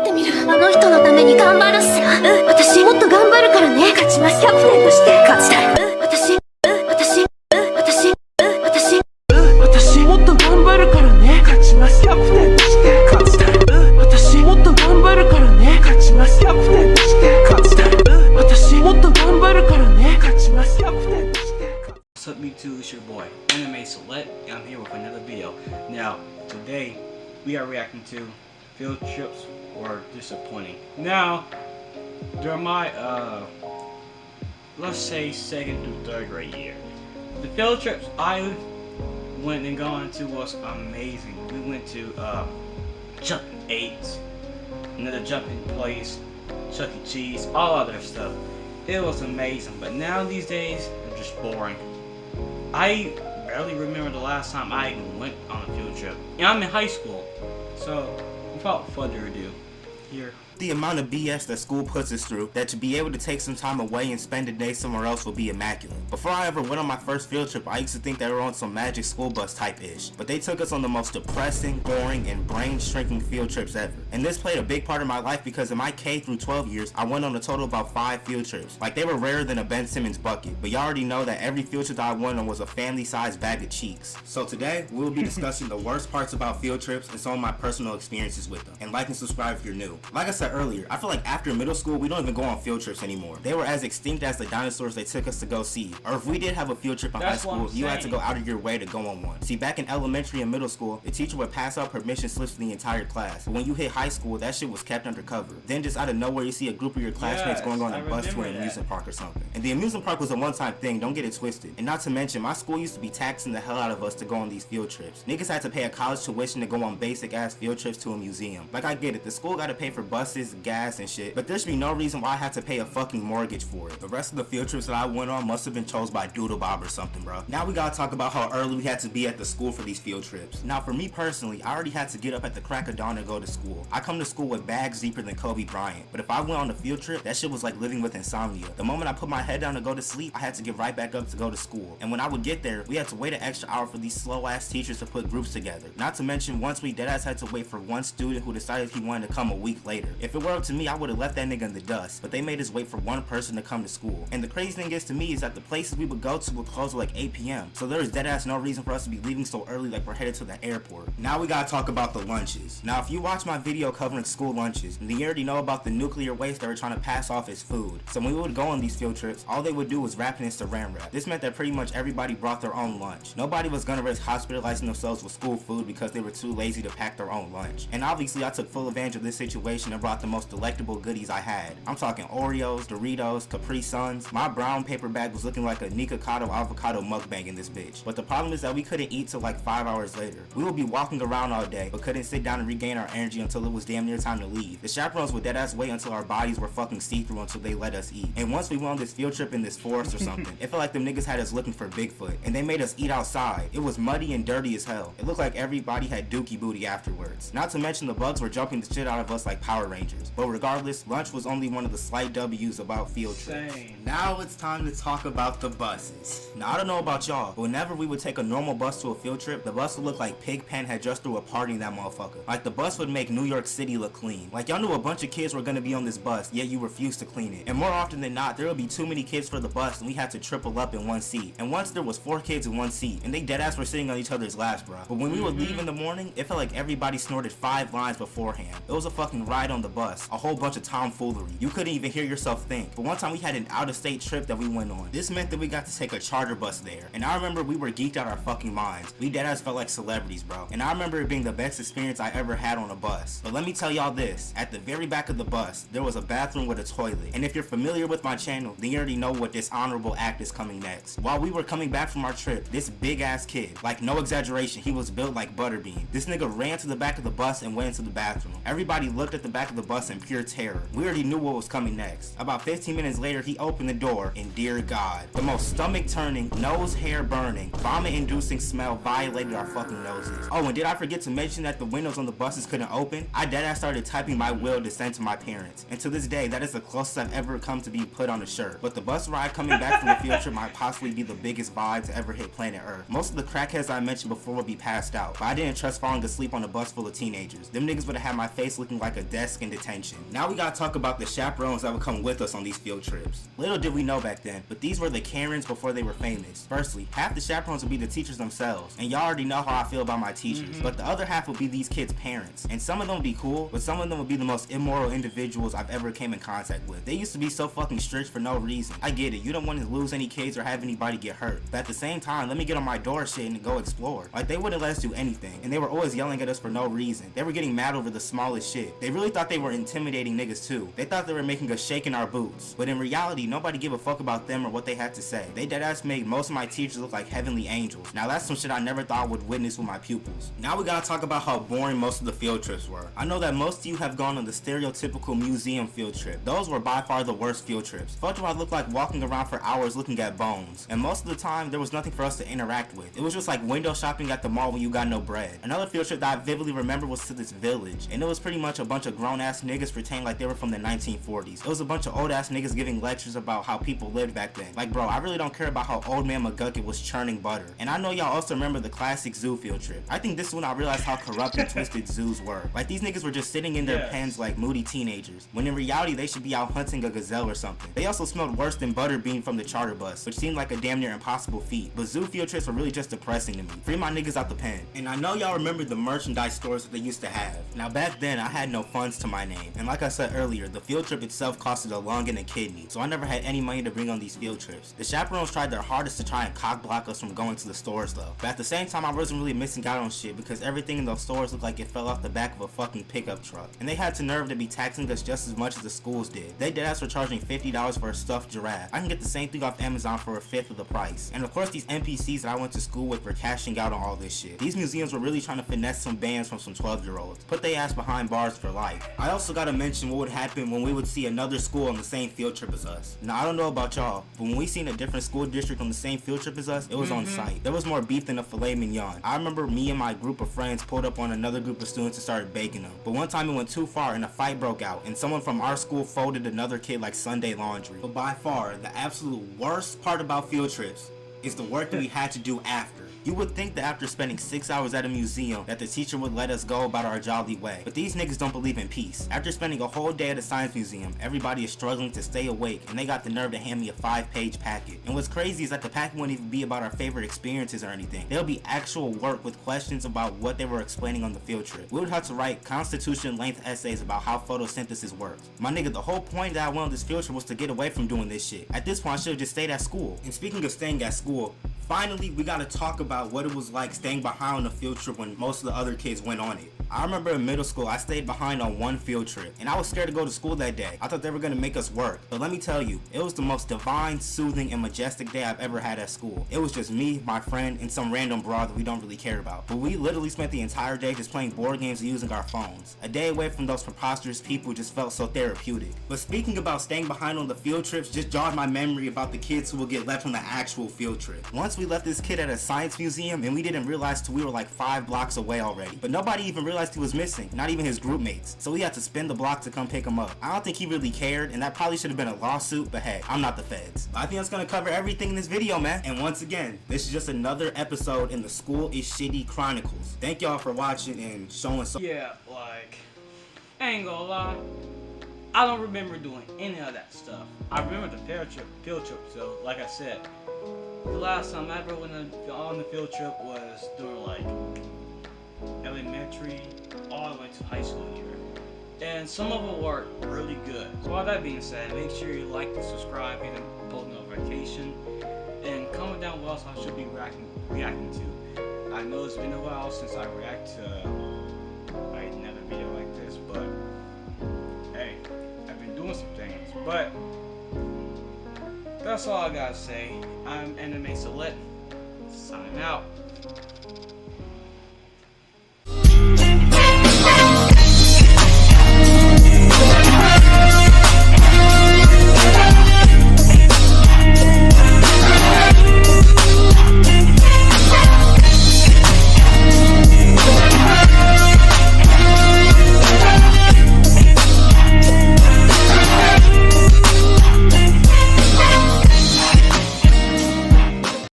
ってみる。あの人のために頑張るっす。私もっと頑張るからね。勝ちます。キャプテンとして勝ちたい。私もっと頑張るからね。勝ちます。キャプテンとして勝ちたい。私もっと頑張るからね。勝ちます。キャプテンとして勝ちたい。私もっと頑張るからね。勝ちます。キャプテンとして。What's up YouTube, it's your boy Anime Select, and I'm here with another video. Now, today we are reacting to field trips or disappointing. Now, during my let's say second through third grade year, the field trips I went and gone to was amazing. We went to Jumping 8, another jumping place, Chuck E. Cheese, all other stuff. It was amazing, but now these days they're just boring. I barely remember the last time I even went on a field trip. And I'm in high school, so without further ado, here. The amount of BS that school puts us through, that to be able to take some time away and spend a day somewhere else will be immaculate. Before I ever went on my first field trip, I used to think they were on some magic school bus type ish, but they took us on the most depressing, boring, and brain shrinking field trips ever. And this played a big part of my life because in my K through 12 years, I went on a total of about 5 field trips. Like, they were rarer than a Ben Simmons bucket, but y'all already know that every field trip that I went on was a family sized bag of cheeks. So today, we will be discussing the worst parts about field trips and some of my personal experiences with them. And like and subscribe if you're new. Like I said earlier, I feel like after middle school, we don't even go on field trips anymore. They were as extinct as the dinosaurs they took us to go see. Or if we did have a field trip in high school, you had to go out of your way to go on one. See, back in elementary and middle school, the teacher would pass out permission slips for the entire class. But when you hit high school, that shit was kept undercover. Then just out of nowhere, you see a group of your classmates going on a bus to an amusement park or something. And the amusement park was a one-time thing, don't get it twisted. And not to mention, my school used to be taxing the hell out of us to go on these field trips. Niggas had to pay a college tuition to go on basic ass field trips to a museum. Like, I get it, the school gotta pay for buses, gas, and shit, but there should be no reason why I had to pay a fucking mortgage for it. The rest of the field trips that I went on must have been chose by Doodle Bob or something, bro. Now we gotta talk about how early we had to be at the school for these field trips. Now for me personally, I already had to get up at the crack of dawn to go to school. I come to school with bags deeper than Kobe Bryant, but if I went on a field trip, that shit was like living with insomnia. The moment I put my head down to go to sleep, I had to get right back up to go to school. And when I would get there, we had to wait an extra hour for these slow ass teachers to put groups together. Not to mention, once we deadass had to wait for one student who decided he wanted to come a week later. If it were up to me, I would have left that nigga in the dust, but they made us wait for one person to come to school. And the crazy thing is to me is that the places we would go to would close at like 8 p.m. So there is deadass no reason for us to be leaving so early like we're headed to the airport. Now we gotta talk about the lunches. Now if you watch my video covering school lunches, then you already know about the nuclear waste they were trying to pass off as food. So when we would go on these field trips, all they would do was wrap it in saran wrap. This meant that pretty much everybody brought their own lunch. Nobody was gonna risk hospitalizing themselves with school food because they were too lazy to pack their own lunch. And obviously I took full advantage of this situation and brought the most delectable goodies I had. I'm talking Oreos, Doritos, Capri Suns. My brown paper bag was looking like a Nikocado avocado mukbang in this bitch. But the problem is that we couldn't eat till like 5 hours later. We would be walking around all day, but couldn't sit down and regain our energy until it was damn near time to leave. The chaperones would deadass wait until our bodies were fucking see-through until they let us eat. And once we went on this field trip in this forest or something, it felt like them niggas had us looking for Bigfoot, and they made us eat outside. It was muddy and dirty as hell. It looked like everybody had dookie booty afterwards. Not to mention the bugs were jumping the shit out of us like Power Rangers. But regardless, lunch was only one of the slight W's about field trips. Now it's time to talk about the buses. Now I don't know about y'all, but whenever we would take a normal bus to a field trip, the bus would look like Pigpen had just threw a party in that motherfucker. Like the bus would make New York City look clean. Like y'all knew a bunch of kids were gonna be on this bus, yet you refused to clean it. And more often than not, there would be too many kids for the bus and we had to triple up in one seat. And once there was 4 kids in one seat, and they deadass were sitting on each other's laps, bro. But when we would leave in the morning, it felt like everybody snorted 5 lines beforehand. It was a fucking ride on the bus, a whole bunch of tomfoolery. You couldn't even hear yourself think. But one time we had an out-of-state trip that we went on. This meant that we got to take a charter bus there. And I remember we were geeked out our fucking minds. We deadass felt like celebrities, bro. And I remember it being the best experience I ever had on a bus. But let me tell y'all this. At the very back of the bus, there was a bathroom with a toilet. And if you're familiar with my channel, then you already know what dishonorable act is coming next. While we were coming back from our trip, this big ass kid, like no exaggeration, he was built like Butterbean. This nigga ran to the back of the bus and went into the bathroom. Everybody looked at the back of the bus in pure terror. We already knew what was coming next. About 15 minutes later, he opened the door, and dear God, the most stomach-turning, nose-hair burning, vomit-inducing smell violated our fucking noses. Oh, and did I forget to mention that the windows on the buses couldn't open? I deadass started typing my will to send to my parents. And to this day, that is the closest I've ever come to be put on a shirt. But the bus ride coming back from the field trip might possibly be the biggest vibe to ever hit planet Earth. Most of the crackheads I mentioned before would be passed out, but I didn't trust falling asleep on a bus full of teenagers. Them niggas would have had my face looking like a desk in in detention. Now we gotta talk about the chaperones that would come with us on these field trips. Little did we know back then, but these were the Karens before they were famous. Firstly, half the chaperones would be the teachers themselves, and y'all already know how I feel about my teachers, but the other half would be these kids' parents. And some of them would be cool, but some of them would be the most immoral individuals I've ever came in contact with. They used to be so fucking strict for no reason. I get it, you don't want to lose any kids or have anybody get hurt, but at the same time, let me get on my door shit and go explore. Like, they wouldn't let us do anything, and they were always yelling at us for no reason. They were getting mad over the smallest shit. They really thought they were intimidating niggas too. They thought they were making us shake in our boots, but in reality, nobody gave a fuck about them or what they had to say. They deadass made most of my teachers look like heavenly angels. Now that's some shit I never thought I would witness with my pupils. Now we gotta talk about how boring most of the field trips were. I know that most of you have gone on the stereotypical museum field trip. Those were by far the worst field trips. Fuck do I look like walking around for hours looking at bones, and most of the time there was nothing for us to interact with. It was just like window shopping at the mall when you got no bread. Another field trip that I vividly remember was to this village, and it was pretty much a bunch of grown ass niggas pretending like they were from the 1940s. It was a bunch of old ass niggas giving lectures about how people lived back then. Like, bro, I really don't care about how old man McGucket was churning butter. And I know y'all also remember the classic zoo field trip. I think this is when I realized how corrupt and twisted zoos were. Like, these niggas were just sitting in their pens like moody teenagers, when in reality they should be out hunting a gazelle or something. They also smelled worse than butterbean from the charter bus, which seemed like a damn near impossible feat. But zoo field trips were really just depressing to me. Free my niggas out the pen. And I know y'all remember the merchandise stores that they used to have. Now back then I had no funds to my name, and like I said earlier, the field trip itself costed a lung and a kidney, so I never had any money to bring on these field trips. The chaperones tried their hardest to try and cock block us from going to the stores though, but at the same time I wasn't really missing out on shit because everything in those stores looked like it fell off the back of a fucking pickup truck, and they had the nerve to be taxing us just as much as the schools did. They deadass were charging $50 for a stuffed giraffe. I can get the same thing off Amazon for a fifth of the price. And of course these NPCs that I went to school with were cashing out on all this shit. These museums were really trying to finesse some bands from some 12-year-olds, put they ass behind bars for life. I also gotta mention what would happen when we would see another school on the same field trip as us. Now I don't know about y'all, but when we seen a different school district on the same field trip as us, it was on sight. There was more beef than a filet mignon. I remember me and my group of friends pulled up on another group of students and started baking them. But one time it went too far and a fight broke out, and someone from our school folded another kid like Sunday laundry. But by far, the absolute worst part about field trips is the work that we had to do after. You would think that after spending 6 hours at a museum that the teacher would let us go about our jolly way, but these niggas don't believe in peace. After spending a whole day at a science museum, everybody is struggling to stay awake, and they got the nerve to hand me a 5-page packet. And what's crazy is that the packet wouldn't even be about our favorite experiences or anything. There'll be actual work with questions about what they were explaining on the field trip. We would have to write constitution-length essays about how photosynthesis works. My nigga, the whole point that I went on this field trip was to get away from doing this shit. At this point, I should have just stayed at school. And speaking of staying at school, finally, we gotta talk about what it was like staying behind on a field trip when most of the other kids went on it. I remember in middle school, I stayed behind on one field trip, and I was scared to go to school that day. I thought they were gonna make us work, but let me tell you, it was the most divine, soothing, and majestic day I've ever had at school. It was just me, my friend, and some random broad that we don't really care about. But we literally spent the entire day just playing board games and using our phones. A day away from those preposterous people just felt so therapeutic. But speaking about staying behind on the field trips just jogged my memory about the kids who will get left on the actual field trip. Once we left this kid at a science museum, and we didn't realize till we were like 5 blocks away already. But nobody even realized he was missing, not even his group mates. So we had to spin the block to come pick him up. I don't think he really cared, and that probably should have been a lawsuit, but hey, I'm not the feds. But I think that's gonna cover everything in this video, man. And once again, this is just another episode in the School is Shitty Chronicles. Thank y'all for watching and showing some. Yeah, like, I ain't gonna lie, I don't remember doing any of that stuff. I remember the field trip, so like I said, the last time I ever went on the field trip was during like elementary all the way to high school year. And some of them were really good. So all that being said, make sure you like and subscribe, hit the post notification, and comment down what else I should be reacting to. I know it's been a while since I react to another video like this, but hey, I've been doing some things. But that's all I gotta say. I'm Anime Select, signing out.